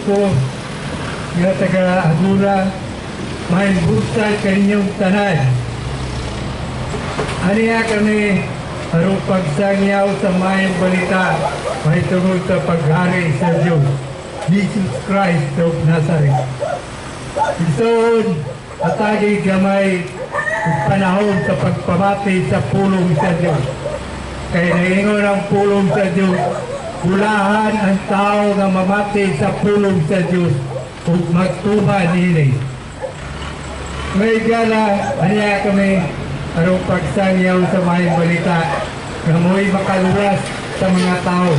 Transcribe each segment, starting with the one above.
ko nga taga-Agura, may buktag kaninyong tanan. Aniya kami harong pagsangyaw sa mayang balita may tungod sa paghari sa Diyos, Jesus Christ of Nazareth. Isoon, atagi gamay panahon sa pagpamati sa pulong sa Diyos. Kaya naingon ang pulong sa Diyos, bulahan ang tao na mamati sa pulong sa Diyos ug magtuba nini. May gala, aniya kami arong pagsangyaw sa mayang balita na mo'y makaluwas sa mga tao.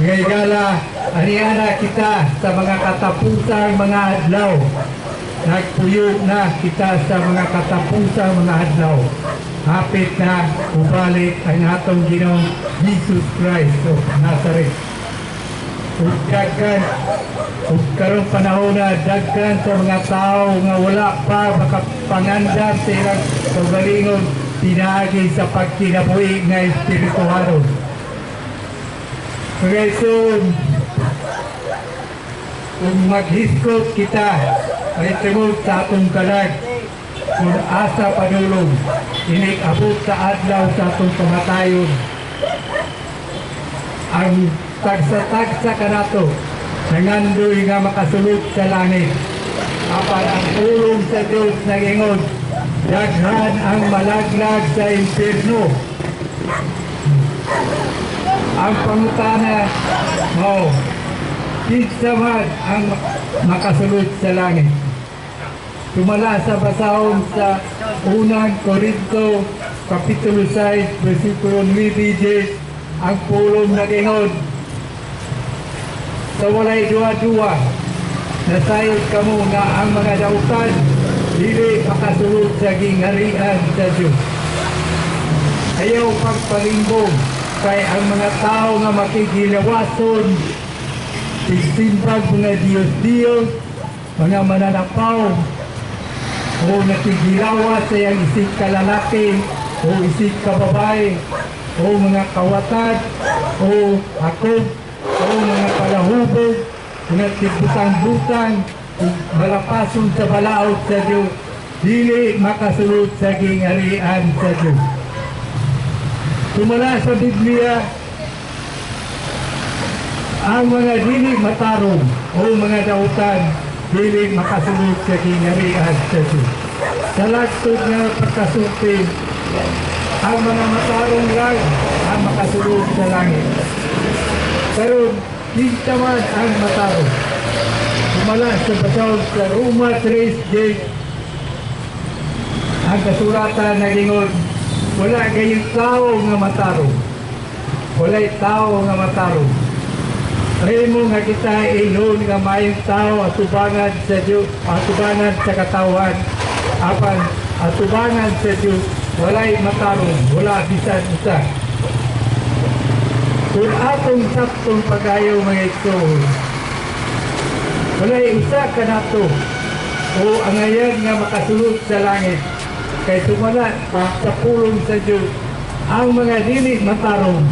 May gala, aniya na kita sa mga katapusang mga adlaw. Nagpuyog na kita sa mga katapusang mga adlaw. Hapit na ubalik ang atong Ginoong Jesus Christ of Nazareth. Ug karong panahon na daghan sa mga tao nga wala pa makapangandam sa ilang kaugalingon pinagi sa pagkinabuhi nga espirituhano. Kaya soon, kung maghiskot kita ay tungod sa atong kalag, kung asa padulong, inik-abot sa adlaw sa atong pamatayon. Ang tagsa-tagsa ka nato, nangandoy nga makasulot sa langit. Apan ang pulong sa Diyos nag-ingon, daghan ang malaglag sa impierno. Ang pangutana mo, kinsa man ang makasulot sa langit. Tumala sa basahon sa unang Korinto, Kapitulo 6, versikulo 9, ang pulong nag-ingon, sa walay duwa-duwa, nasayod kamo nga ang mga dautan, dili makasulot sa gingharian sa Diyos. Ayaw pagpalimbong, kay ang mga tao nga makigilawason, isimbag mga Diyos-Diyos, mga mananapaw, o nakigilawas sa iyang isig kalalaki, o isig kababae, o mga kawatad, o akog, o mga palahubog, mga tibutang-butang, malapason sa balaod sa Diyos, dili makasulot sa gingharian sa Diyos. Tumala sa Biblia, ang mga dili matarong o mga dautan, dili makasulot sa gingharian sa Diyos. Sa lagtod nga pagkasulti, ang mga matarong lang ang makasulot sa langit. Pero kinsa man ang matarong. Tumala sa basahon sa Roma 3:10, ang kasulatan nagingon, wala gayong tao nga matarong. Wala'y tao nga matarong. Kaya mo nga kita ilon nga mayong tao atubangan sa Diyos, atubangan sa katawan, apan atubangan sa Diyos, wala'y matarong, wala bisan isa. Kung atong saktong pag-ayaw mga ito, wala'y isa ka na to, o ang ayan nga makasulot sa langit, kay tumala sa pulong sa Diyos, ang mga dili matarong,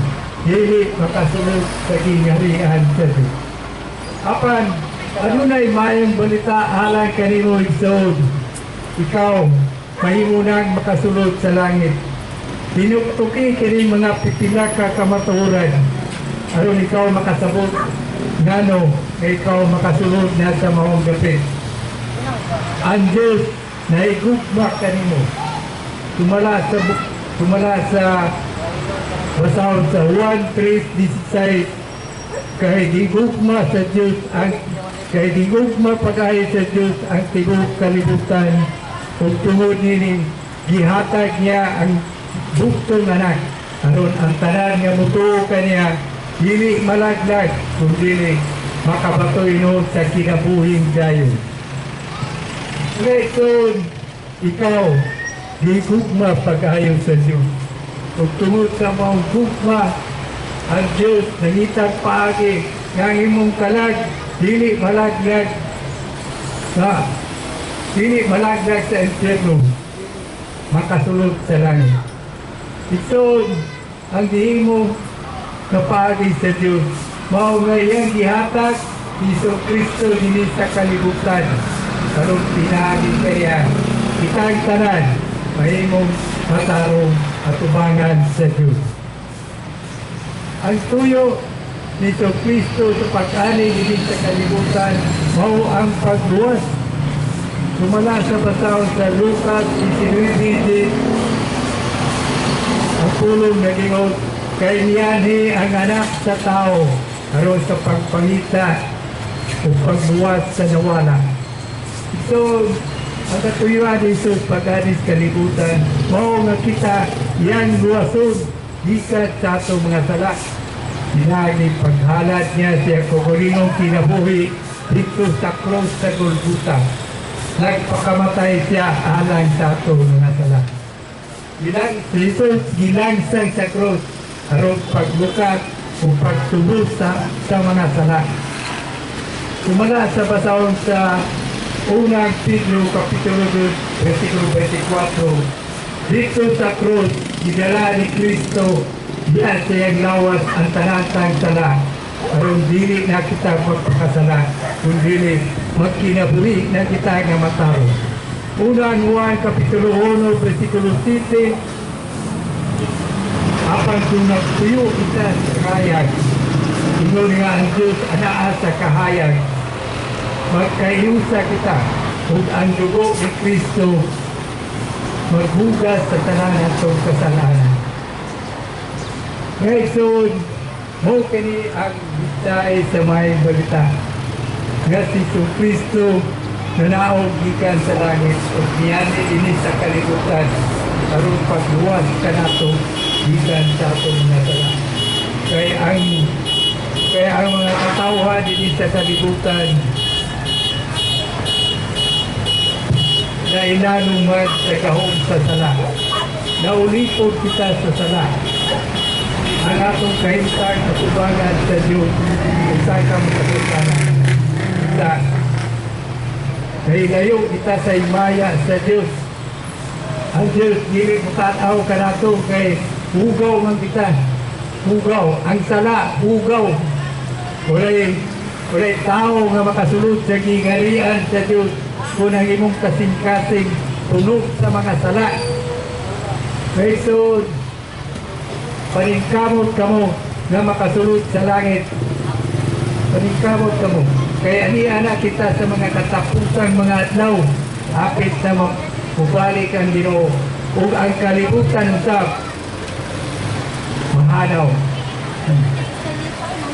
dili makasulot sa gingharian sa Diyos. Apan, adunay mayong balita halang kanimo igsoon, ikaw, mahimo nang makasulot sa langit. Pinuktuki kini mga pipila ka kamaturan, aron ikaw makasabot, ngano, ikaw makasulot na sa maong gapit. Ang Diyos na igugma kanimo, tumala sa basahon sa Juan 3:16, kay gigugma sa Diyos ang kay gigugma pag-ayo sa Diyos ang tibuok kalibutan, ug tungod nini gihatag niya ang buktong anak, aron ang tanan nga mutuo kaniya dili malaglag kung dili makabatoy noon sa kinabuhing dayon. Ngayon, ikaw gigugma pag-ayo sa Diyos. Ug tungod sa mong gugma, ang Diyos nangitag paagi nga imong kalag dili malaglag sa impyerno, makasulot sa langit. Ito ang gihimo na paagi sa Diyos, mao nga iyang gihatag Iso Kristo dinhi sa kalibutan aron pinaagi kaya kitang tanan mahimong matarong at ubangan sa Diyos. Ang tuyo ni Iso Kristo sa pag-ani dinhi sa kalibutan mao ang pagluwas. Sumala sa basahon sa Lucas 19:20 ang pulong nagingod kay niyanhi ang anak sa tao aron sa pagpangita o pagbuwas sa nawala. So, ang katuyuan ni Jesus pag-anis kalibutan, mao nga kita yang luwason gikan sa atong mga sala. Dinagi paghalat niya siya kukulinong kinabuhi dito sa cross sa Golgotha. Nagpakamatay siya alang sa atong mga sala. Jesus gilangsang sa cross aron pagbukat o pagtubos sa mga sala. Sumala sa basahon sa unang Pedro Kapitulo 2, versikulo 24, dito sa krus, gidala ni Kristo, diyan siyang lawas ang tanatang sala, aron dili na kita magpakasala, kundi magkinabuhi na kita nga mataro. Unang Juan Kapitulo 1, versikulo 7, apang kung nagtuyo kita sa kahayag, ingon nga ang Diyos anaa sa kahayag, magkayusa kita kung ang dugo ni Kristo maghugas sa tanan atong kasalanan. Ngayon, mo kini ang bitay sa may balita nga si Kristo nanaog gikan sa langit o niyani ini sa kalibutan aron pagluwas kanato gikan sa atong mga sala. Kaya ang mga katawhan din sa kalibutan na inanuman sa kahong sa sala. Naulipod kita sa sala. Ang atong kahintang sa tubangan sa Diyos kung saan ka makasutanan. Isa, nahilayo kita sa imaya sa Diyos. Ang Diyos, dili mo tataw ka nato kay hugaw man kita. Hugaw. Ang sala, hugaw. Walay tao nga makasulod sa gingarian sa Diyos kung ang imong kasing-kasing tunog sa mga sala. Kaysa paningkamot kamo na makasulod sa langit. Paningkamot kamo. Kaya aniana kita sa mga katapusang mga adlaw. Apit na mubalik ang Ginoo. Ug ang kalibutan usab mahanaw.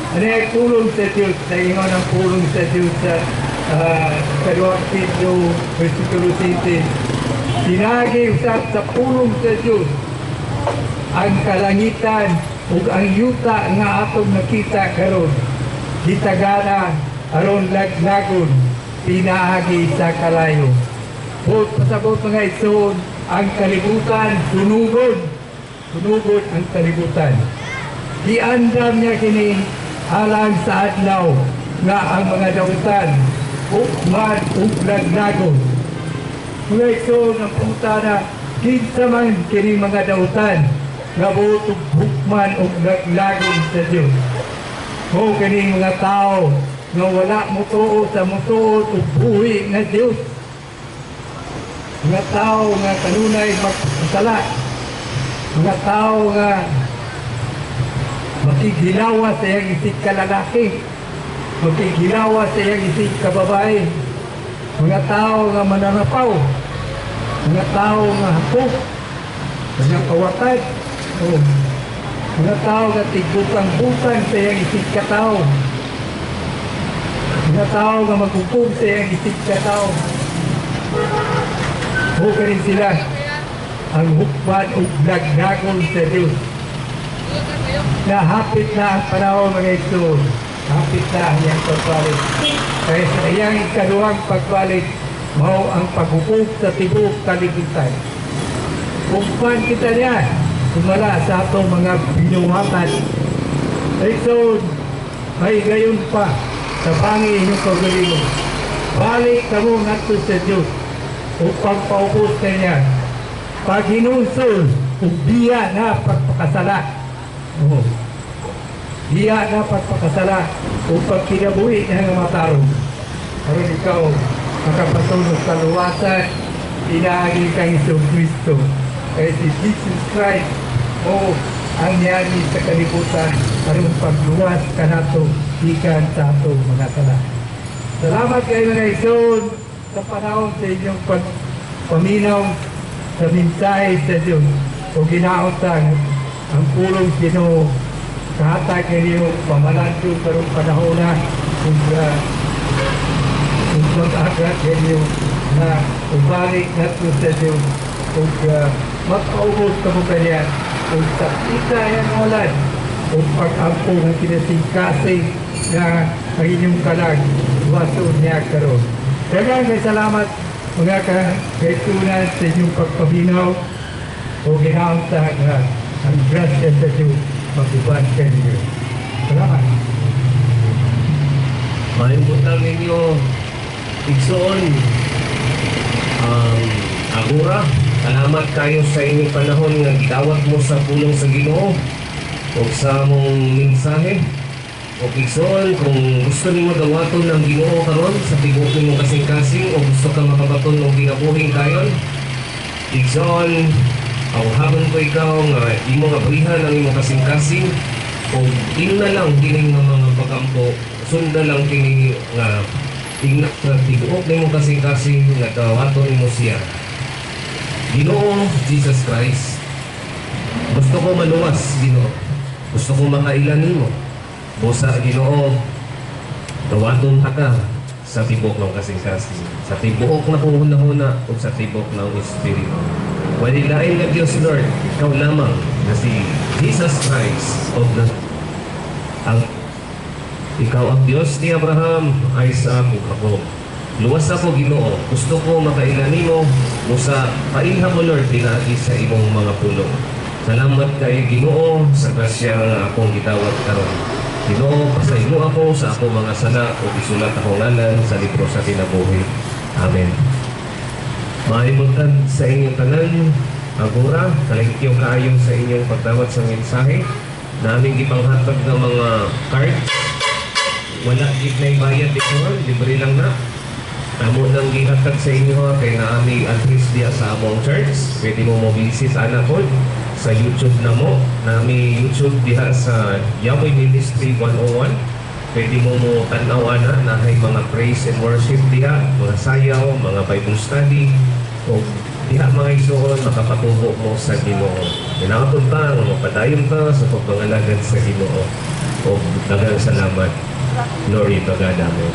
Ano ay pulong sa Diyos? Naingon ang pulong sa Diyos sa Kaduang Pedro, versikulo 7. Sinagi usap sa pulong sa Diyos ang kalangitan ug ang yuta nga atong nakita karon. Gitagana aron laglagon pinaagi sa kalayo. Bot pasabot mga igsoon ang kalibutan sunugod. Sunugod ang kalibutan. Giandam niya kini alang sa adlaw nga ang mga dautan ukman ug laglagon. Mga igsoon ang putana kinsa man kini mga dautan nga buot ug hukman ug laglagon sa Dios. Mo kini mga tao nga wala motuo sa motuod ug buhi nga Dios. Mga tao nga kanunay magpasala. Mga tao nga makigilawa sa iyang isig kalalaki, makigilawa sa iyang isig kababae, mga tao nga mananapaw, mga tao nga hapok, mga kawatad, mga tao nga tigbutang-butang sa iyang isig katao, mga tao nga magupog sa iyang isig katao. Hukarin sila ang hukman o lagnagon sa Diyos. Na hapit na ang panahon mga igsoon, hapit na ang iyang pagbalik. Kaya sa iyang ikaduhang pagbalik, mao ang paghupog sa tibok kalibutan. Hukman kita niya, sumala sa atong mga binuhatan. Igsoon, may gayon pa sa bangi inyong kagalingon. Balik ka mo nato sa Diyos upang paubos ka niya. Paghinusol, ug biya na pagpakasala. Diya dapat pakasala upang kinabuhi ng mga tarong. Karon ikaw, makapatulog sa luwasan, inaagil kang Isang Kristo. Kaya si Jesus Christ, o ang niyagi sa kalibutan, karong pagluwas ka nato, ikan sa ato mga sala. Salamat kayo mga ison sa panahon sa inyong paminaw sa mensahe sa Diyos o ginaotang ang pulong Ginoo kahatag kayo pamalandong karong panahon na kung mag-agrat kayo na ubalik na ito sa Diyos kung magpaubos ka mo kanya kung sa isa yan walad kung pag-ampo ng kinasingkasing na ang inyong kalag waso niya karon. Daghang may salamat mga kaitunan sa inyong pagpabinaw o ginaamtang ang grasya sa Diyos mag-uban kayo. Salamat. Malimutan ninyo igsoon ang agura. Salamat kayo sa inyong panahon nga gidawat mo sa pulong sa Ginoo o sa mong mensahe. O igsoon kung gusto nimo dawaton ng Ginoo karon sa tibok nimo kasing-kasing o gusto ka makabaton ng ginabuhing kayon. Igsoon ang habang ko ikaw nga imo nga brihan ang imo kasing-kasing o ino na lang kining mga pagampo sunda lang kini nga tingnan sa tibok nimo kasing-kasing nga dawaton nimo siya. Ginoo Jesus Christ, gusto ko maluwas Ginoo, gusto ko makailan nimo. Busa Ginoo, dawaton ta ka sa tibok ng kasing-kasing, sa tibok na hunahuna o sa tibok ng Espiritu. Walilain na Diyos Lord, ikaw lamang na si Jesus Christ of the ikaw ang Diyos ni Abraham, Isaac, ug Jacob. Luwas ako Ginoo, gusto ko makailan nimo busa pailha mo Lord pinaagi sa imong mga pulong. Salamat kay Ginoo sa grasya nga akong gitawat karon. Ginoo, pasaylo ako sa ako mga sala o isulat ako ngalan sa libro sa kinabuhi. Amen. Maibutan sa inyong tanan, agura, kalingkyo kaayo sa inyong pagdawat sa mensahe. Naming ipanghatag ng mga cards. Wala gid na bayad dito, libre lang na. Amo nang gihatag sa inyo kay naami address diya sa among church. Pwede mo mo-visit anak ko sa YouTube na mo. Nami YouTube diha sa Yahweh Ministry 101. Pwede mo mo tanaw na hay mga praise and worship diha, mga sayaw, mga Bible study. O diha mga igsoon makapatubo mo sa Ginoo. Kinakaton ta nga mapadayon ta sa pagpangalagad sa Ginoo. O daghang salamat. Glory to God. Amen.